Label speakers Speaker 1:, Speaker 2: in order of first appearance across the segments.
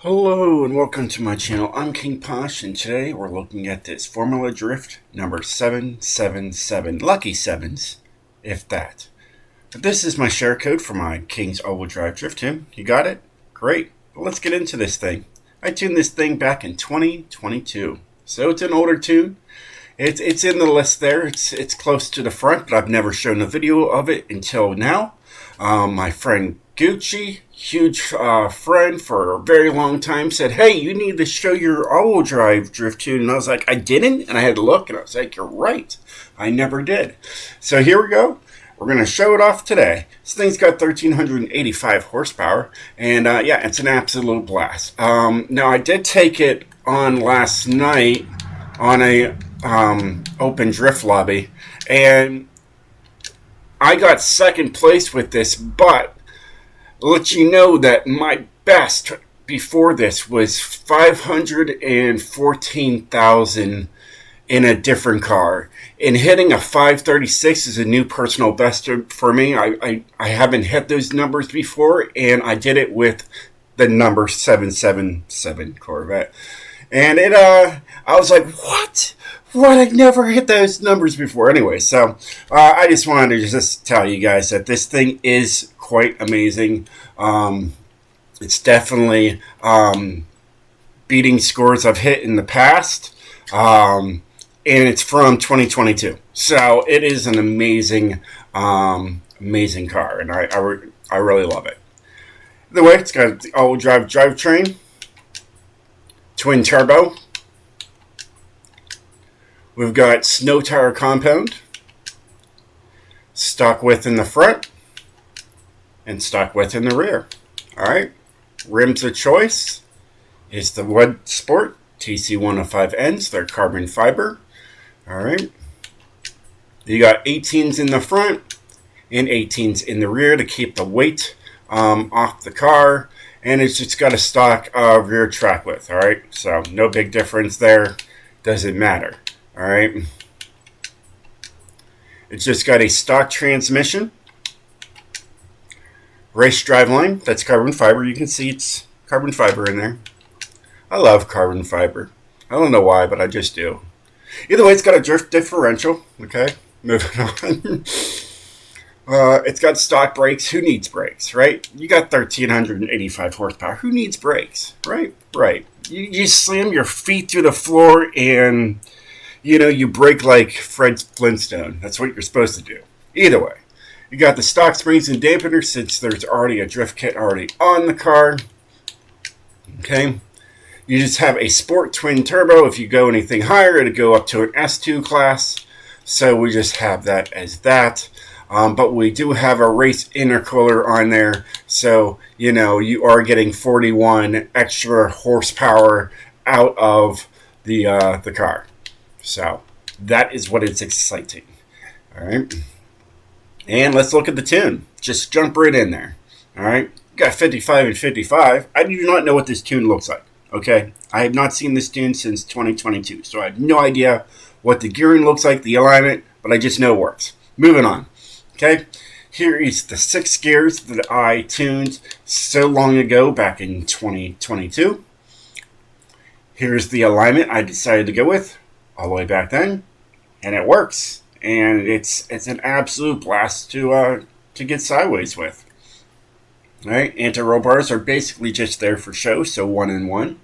Speaker 1: Hello and welcome to my channel. I'm King POSH, and today we're looking at this Formula Drift number 777. Lucky sevens, if that. But this is my share code for my King's all-wheel drive drift tune. You got it? Great. Well, let's get into this thing. I tuned this thing back in 2022. So it's an older tune. It's in the list there. It's close to the front, but I've never shown a video of it until now. My friend Gucci, huge friend for a very long time, said, "Hey, you need to show your all-wheel drive drift tune." And I was like, I didn't, and I had to look, and I was like, you're right, I never did. So here we go. We're going to show it off today. This thing's got 1,385 horsepower, and yeah, it's an absolute blast. Now, I did take it on last night on a open drift lobby, and I got second place with this, but I'll let you know that my best before this was 514,000 in a different car. And hitting a 536 is a new personal best for me. I haven't hit those numbers before, and I did it with the number 777 Corvette. And I was like, what? What? I never hit those numbers before. Anyway, so I just wanted to just tell you guys that this thing is quite amazing. It's definitely beating scores I've hit in the past. And it's from 2022. So it is an amazing, amazing car. And I really love it. Either way, it's got the all-wheel drive drivetrain. Twin turbo. We've got snow tire compound, stock width in the front, and stock width in the rear. Alright, rims of choice is the Wood Sport TC105Ns. They're carbon fiber. Alright, you got 18s in the front and 18s in the rear to keep the weight off the car. And it's just got a stock rear track width. Alright, so no big difference there. Doesn't matter. Alright, it's just got a stock transmission, race driveline, that's carbon fiber. You can see it's carbon fiber in there. I love carbon fiber. I don't know why, but I just do. Either way, it's got a drift differential. Okay, moving on. It's got stock brakes. Who needs brakes, right? You got 1,385 horsepower. Who needs brakes, right? Right. You slam your feet through the floor and you brake like Fred Flintstone. That's what you're supposed to do. Either way, you got the stock springs and dampeners since there's already a drift kit already on the car. Okay. You just have a sport twin turbo. If you go anything higher, it'll go up to an S2 class. So we just have that as that. But we do have a race intercooler on there. So, you are getting 41 extra horsepower out of the car. So that is what is exciting. All right. And let's look at the tune. Just jump right in there. All right. Got 55 and 55. I do not know what this tune looks like. Okay. I have not seen this tune since 2022. So I have no idea what the gearing looks like, the alignment, but I just know it works. Moving on. Okay. Here is the 6 gears that I tuned so long ago back in 2022. Here's the alignment I decided to go with all the way back then, and it works, and it's an absolute blast to get sideways with. All right, anti-roll bars are basically just there for show, so 1 and 1.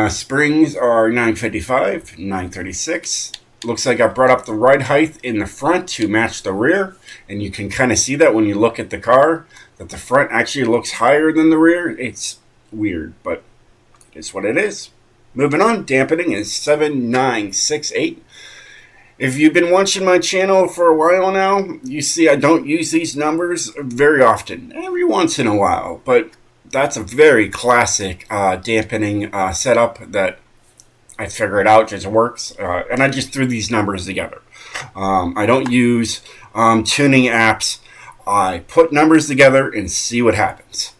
Speaker 1: Springs are 955, 936. Looks like I brought up the ride height in the front to match the rear, and you can kind of see that when you look at the car, that the front actually looks higher than the rear. It's weird, but it's what it is. Moving on, dampening is 7968. If you've been watching my channel for a while now, you see I don't use these numbers very often. Every once in a while, but that's a very classic dampening setup that I figured out just works. And I just threw these numbers together. I don't use tuning apps. I put numbers together and see what happens.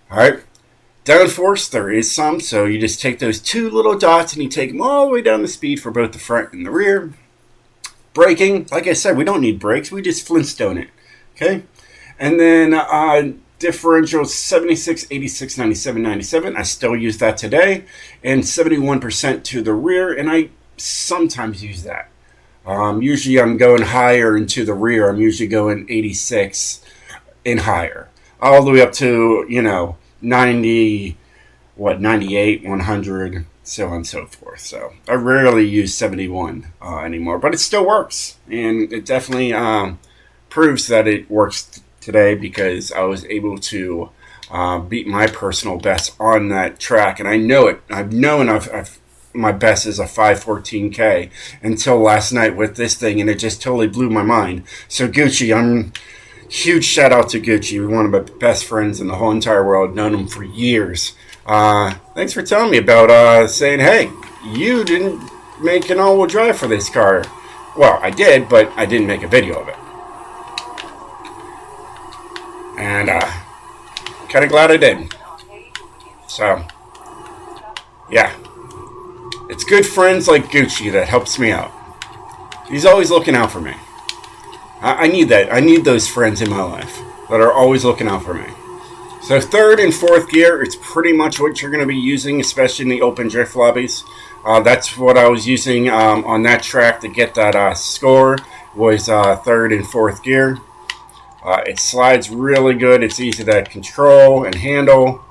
Speaker 1: All right. Downforce, there is some, so you just take those 2 little dots and you take them all the way down the speed for both the front and the rear. Braking, like I said, we don't need brakes, we just Flintstone it, okay? And then differential 76, 86, 97, 97. I still use that today. And 71% to the rear, and I sometimes use that. Usually I'm going higher into the rear. I'm usually going 86 and higher. All the way up to, 90, 98, 100, so on and so forth. So I rarely use 71 anymore, but it still works. And it definitely proves that it works today, because I was able to beat my personal best on that track. And I know it. I've known my best is a 514K until last night with this thing, and it just totally blew my mind. So Gucci, huge shout out to Gucci, one of my best friends in the whole entire world, known him for years. Thanks for telling me about saying, hey, you didn't make an all-wheel drive for this car. Well, I did, but I didn't make a video of it. And kind of glad I did. So, yeah. It's good friends like Gucci that helps me out. He's always looking out for me. I need that. I need those friends in my life that are always looking out for me. So third and fourth gear, it's pretty much what you're going to be using, especially in the open drift lobbies. That's what I was using on that track to get that score, was third and fourth gear. It slides really good. It's easy to control and handle.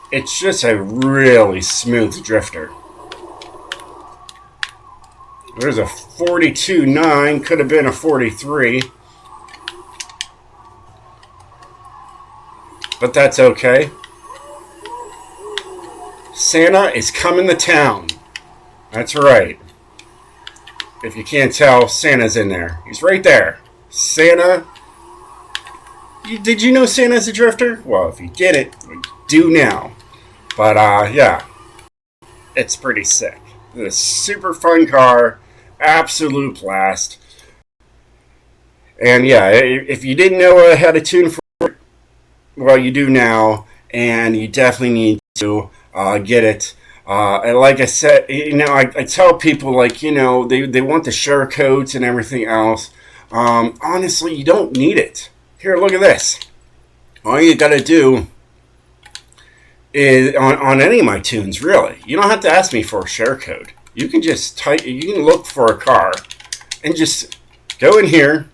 Speaker 1: It's just a really smooth drifter. There's a 42.9, could have been a 43. But that's okay. Santa is coming to town. That's right. If you can't tell, Santa's in there. He's right there. Santa. Did you know Santa's a drifter? Well, if you didn't, you do now. But, yeah. It's pretty sick. It's a super fun car. Absolute blast. And, yeah, if you didn't know how to tune for it, well, you do now. And you definitely need to get it. And like I said, I tell people, like, they want the share codes and everything else. Honestly, you don't need it. Here, look at this. All you got to do is, on any of my tunes, really, you don't have to ask me for a share code. You can just you can look for a car and just go in here,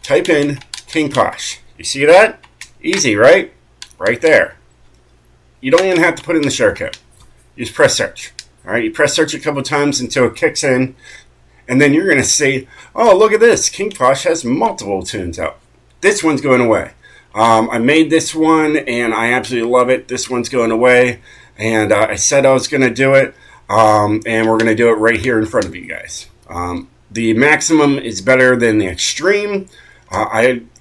Speaker 1: type in King POSH. You see that? Easy, right? Right there. You don't even have to put in the share code. You just press search. All right, you press search a couple times until it kicks in, and then you're going to see, oh, look at this. King POSH has multiple tunes out. This one's going away. I made this one, and I absolutely love it. This one's going away, and I said I was going to do it, and we're going to do it right here in front of you guys. The maximum is better than the extreme.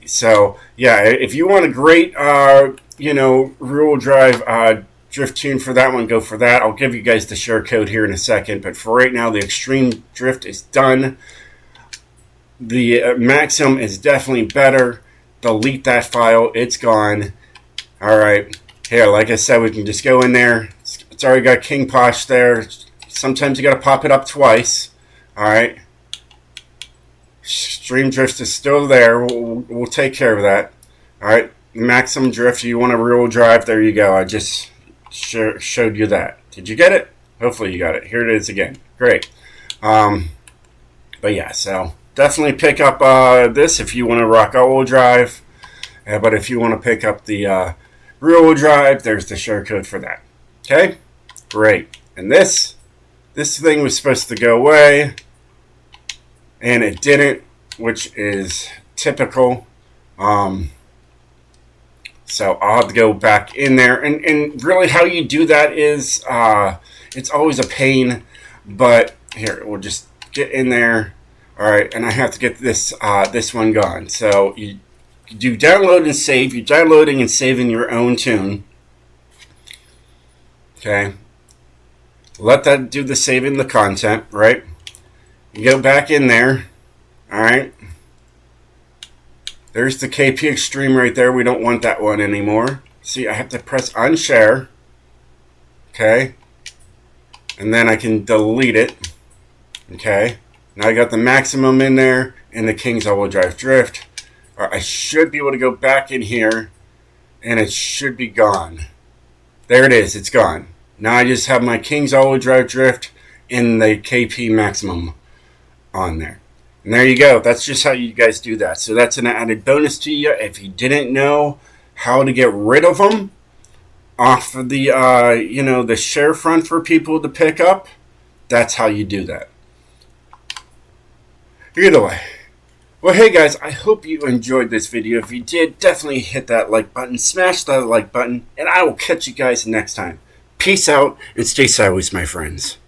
Speaker 1: So, yeah, if you want a great, rear-wheel drive drift tune for that one, go for that. I'll give you guys the share code here in a second, but for right now, the extreme drift is done. The maximum is definitely better. Delete that file. It's gone. All right. Here, like I said, we can just go in there. It's already got King POSH there. Sometimes you got to pop it up twice. All right. Extreme drift is still there. We'll take care of that. All right. Maximum drift. You want a rear-wheel drive? There you go. I just showed you that. Did you get it? Hopefully you got it. Here it is again. Great. But yeah, so definitely pick up this if you want to rock all-wheel drive. But if you want to pick up the rear-wheel drive, there's the share code for that. Okay? Great. And this thing was supposed to go away, and it didn't, which is typical. So I'll have to go back in there. And really how you do that is, it's always a pain. But here, we'll just get in there. All right, and I have to get this one gone. So you do download and save. You're downloading and saving your own tune. Okay. Let that do the saving the content, right? You go back in there. All right. There's the KP Extreme right there. We don't want that one anymore. See, I have to press unshare. Okay. And then I can delete it. Okay. Now I got the maximum in there, in the King's all-wheel drive drift. I should be able to go back in here, and it should be gone. There it is. It's gone. Now I just have my King's all-wheel drive drift in the KP Maximum on there. And there you go. That's just how you guys do that. So that's an added bonus to you. If you didn't know how to get rid of them off of the, the share front for people to pick up, that's how you do that. Either way. Well, hey guys, I hope you enjoyed this video. If you did, definitely hit that like button, smash that like button, and I will catch you guys next time. Peace out and stay sideways, my friends.